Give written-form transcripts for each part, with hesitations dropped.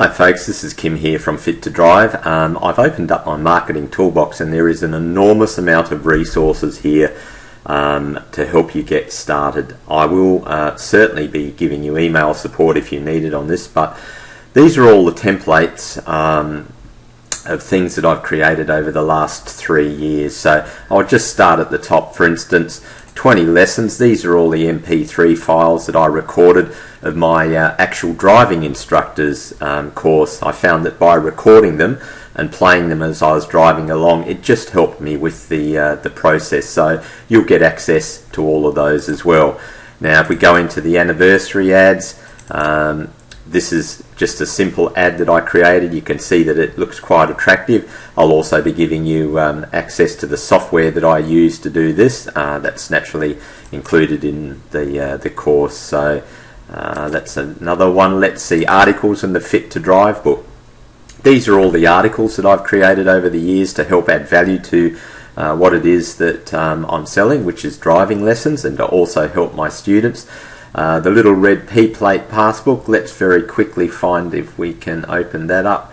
Hi folks, this is Kim here from Fit to Drive. I've opened up my marketing toolbox and there is an enormous amount of resources here to help you get started. I will certainly be giving you email support if you need it on this, but these are all the templates of things that I've created over the last 3 years. So I'll just start at the top. For instance, 20 lessons. These are all the MP3 files that I recorded of my actual driving instructor's course. I found that by recording them and playing them as I was driving along, it just helped me with the process. So you'll get access to all of those as well. Now if we go into the anniversary ads, this is just a simple ad that I created. You can see that it looks quite attractive. I'll also be giving you access to the software that I use to do this. That's naturally included in the course. So that's another one. Let's see, articles in the Fit to Drive book. These are all the articles that I've created over the years to help add value to what it is that I'm selling, which is driving lessons, and to also help my students. The little red P-plate passbook, let's very quickly find if we can open that up.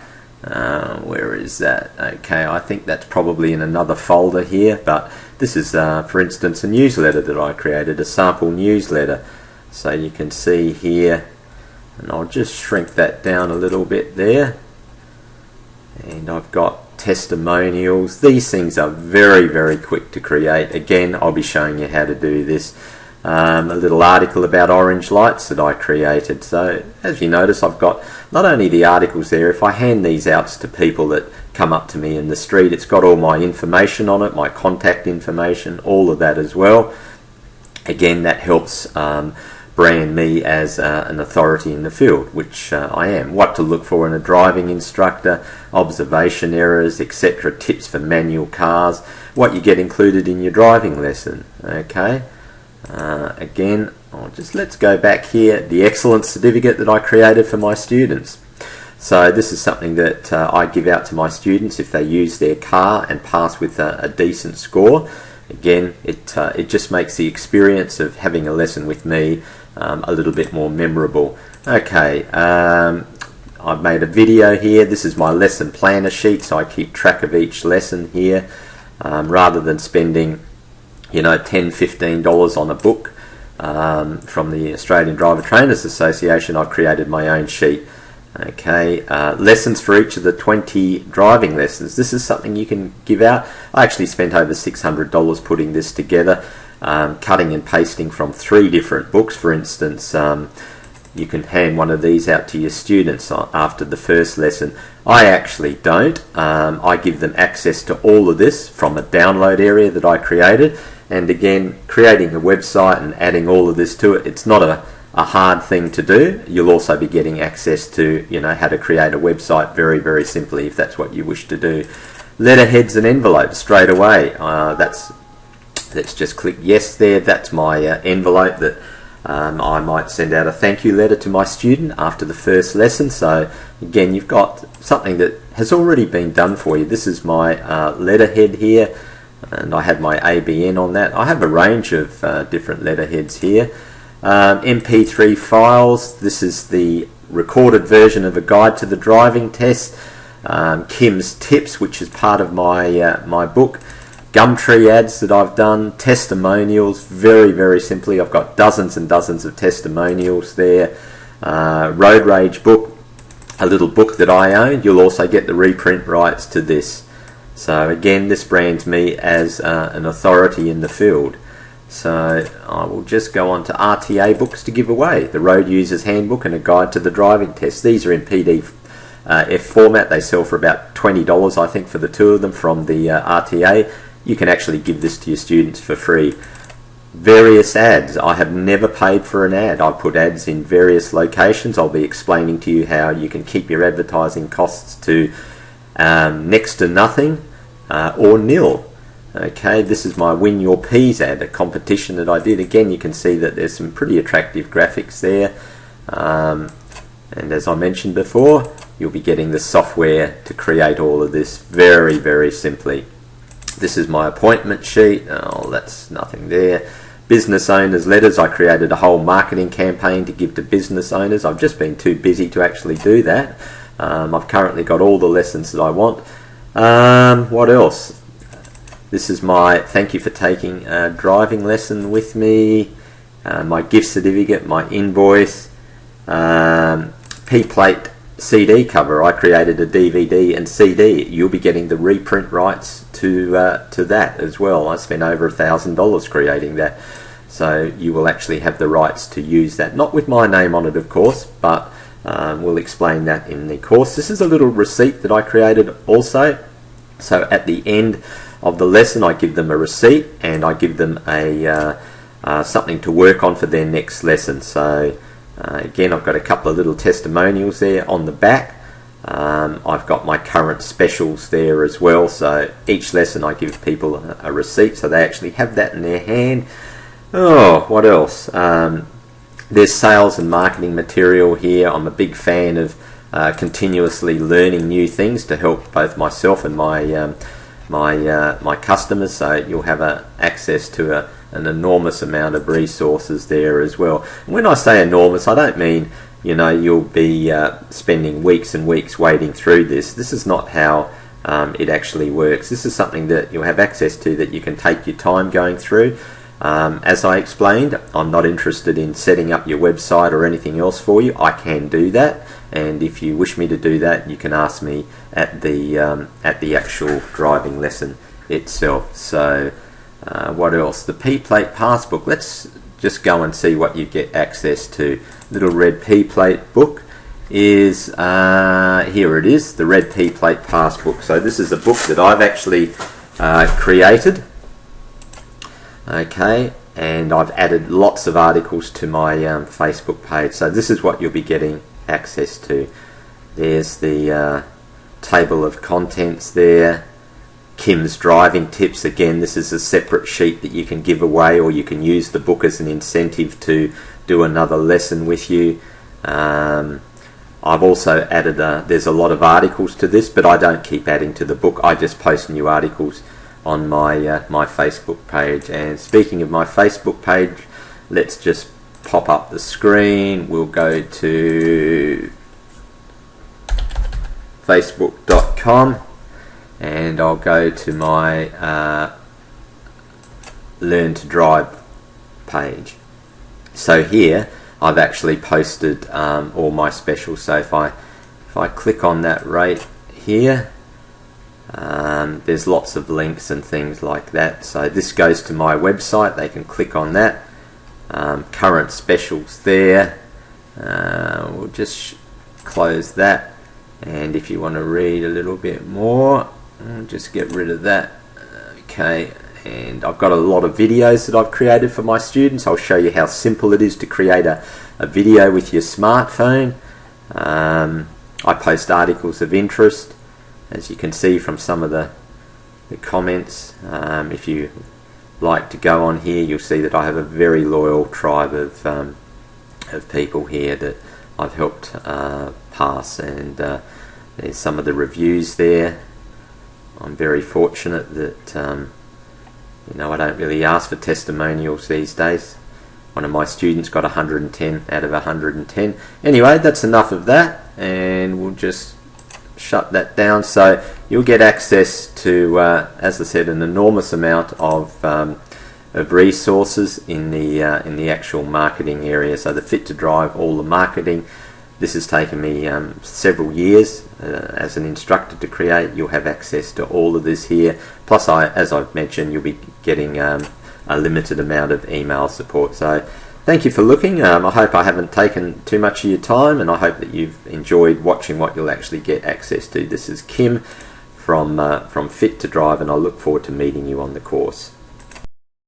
Where is that? Okay, I think that's probably in another folder here, but this is for instance a newsletter that I created, a sample newsletter. So you can see here, and I'll just shrink that down a little bit there, and I've got testimonials. These things are very quick to create. Again, I'll be showing you how to do this. A little article about orange lights that I created. So as you notice, I've got not only the articles there. If I hand these out to people that come up to me in the street, it's got all my information on it, my contact information, all of that as well. Again, that helps brand me as an authority in the field, which I am. What to look for in a driving instructor, observation errors, etc., tips for manual cars, what you get included in your driving lesson. Okay. Again, let's go back here, the excellence certificate that I created for my students. So this is something that I give out to my students if they use their car and pass with a decent score. Again, it just makes the experience of having a lesson with me a little bit more memorable. Okay, I've made a video here. This is my lesson planner sheet, so I keep track of each lesson here rather than spending $10–15 on a book from the Australian Driver Trainers Association. I've created my own sheet. Okay, lessons for each of the 20 driving lessons. This is something you can give out. I actually spent over $600 putting this together, cutting and pasting from 3 different books. For instance, you can hand one of these out to your students after the first lesson. I actually don't. I give them access to all of this from a download area that I created. And again, creating a website and adding all of this to it, it's not a hard thing to do. You'll also be getting access to how to create a website very simply if that's what you wish to do. Letterheads and envelopes straight away. Let's just click yes there. That's my envelope that I might send out a thank you letter to my student after the first lesson. So again, you've got something that has already been done for you. This is my letterhead here, and I have my ABN on that. I have a range of different letterheads here. MP3 files. This is the recorded version of a guide to the driving test. Kim's tips, which is part of my my book. Gumtree ads that I've done, testimonials, very simply. I've got dozens and dozens of testimonials there. Road Rage book, a little book that I own. You'll also get the reprint rights to this. So again, this brands me as an authority in the field. So I will just go on to RTA books to give away. The Road User's Handbook and a Guide to the Driving Test. These are in PDF format. They sell for about $20, I think, for the 2 of them from the RTA. You can actually give this to your students for free. Various ads. I have never paid for an ad. I put ads in various locations. I'll be explaining to you how you can keep your advertising costs to next to nothing or nil. Okay, this is my Win Your Peas ad, a competition that I did. Again, you can see that there's some pretty attractive graphics there. And as I mentioned before, you'll be getting the software to create all of this very simply. This is my appointment sheet. Oh, that's nothing there. Business owners letters. I created a whole marketing campaign to give to business owners. I've just been too busy to actually do that. I've currently got all the lessons that I want. What else? This is my thank you for taking a driving lesson with me, my gift certificate, my invoice, P-plate CD cover. I created a DVD and CD. You'll be getting the reprint rights to that as well. I spent over $1,000 creating that, so you will actually have the rights to use that. Not with my name on it, of course, but we'll explain that in the course. This is a little receipt that I created also. So at the end of the lesson, I give them a receipt and I give them a something to work on for their next lesson. So again, I've got a couple of little testimonials there on the back. I've got my current specials there as well. So each lesson I give people a receipt, so they actually have that in their hand. Oh, what else? There's sales and marketing material here. I'm a big fan of continuously learning new things to help both myself and my my customers. So you'll have access to an enormous amount of resources there as well. And when I say enormous, I don't mean, you know, you'll be spending weeks and weeks wading through this. This is not how it actually works. This is something that you'll have access to, that you can take your time going through. As I explained, I'm not interested in setting up your website or anything else for you. I can do that, and if you wish me to do that, you can ask me at the actual driving lesson itself. So what else? The P-plate passbook. Let's just go and see what you get access to. Little red P-plate book is here it is, the red P-plate passbook. So this is a book that I've actually created. Okay, and I've added lots of articles to my Facebook page. So this is what you'll be getting access to. There's the table of contents there. Kim's driving tips. Again, this is a separate sheet that you can give away, or you can use the book as an incentive to do another lesson with you. I've also added there's a lot of articles to this, but I don't keep adding to the book. I just post new articles on my my Facebook page. And speaking of my Facebook page, let's just pop up the screen. We'll go to facebook.com and I'll go to my Learn to Drive page. So here I've actually posted all my specials. So if I click on that right here, there's lots of links and things like that. So this goes to my website. They can click on that. Current specials there. We'll just close that, and if you want to read a little bit more, I'll just get rid of that. Okay, and I've got a lot of videos that I've created for my students. I'll show you how simple it is to create a video with your smartphone. I post articles of interest, as you can see from some of the comments. If you like to go on here, you'll see that I have a very loyal tribe of people here that I've helped pass, and there's some of the reviews there. I'm very fortunate that you know, I don't really ask for testimonials these days. One of my students got 110 out of 110. Anyway, that's enough of that, and we'll just shut that down. So you'll get access to, as I said, an enormous amount of resources in the actual marketing area. So the Fit to Drive, all the marketing. This has taken me several years as an instructor to create. You'll have access to all of this here. Plus, as I've mentioned, you'll be getting a limited amount of email support. So thank you for looking. I hope I haven't taken too much of your time, and I hope that you've enjoyed watching what you'll actually get access to. This is Kim from Fit to Drive, and I look forward to meeting you on the course.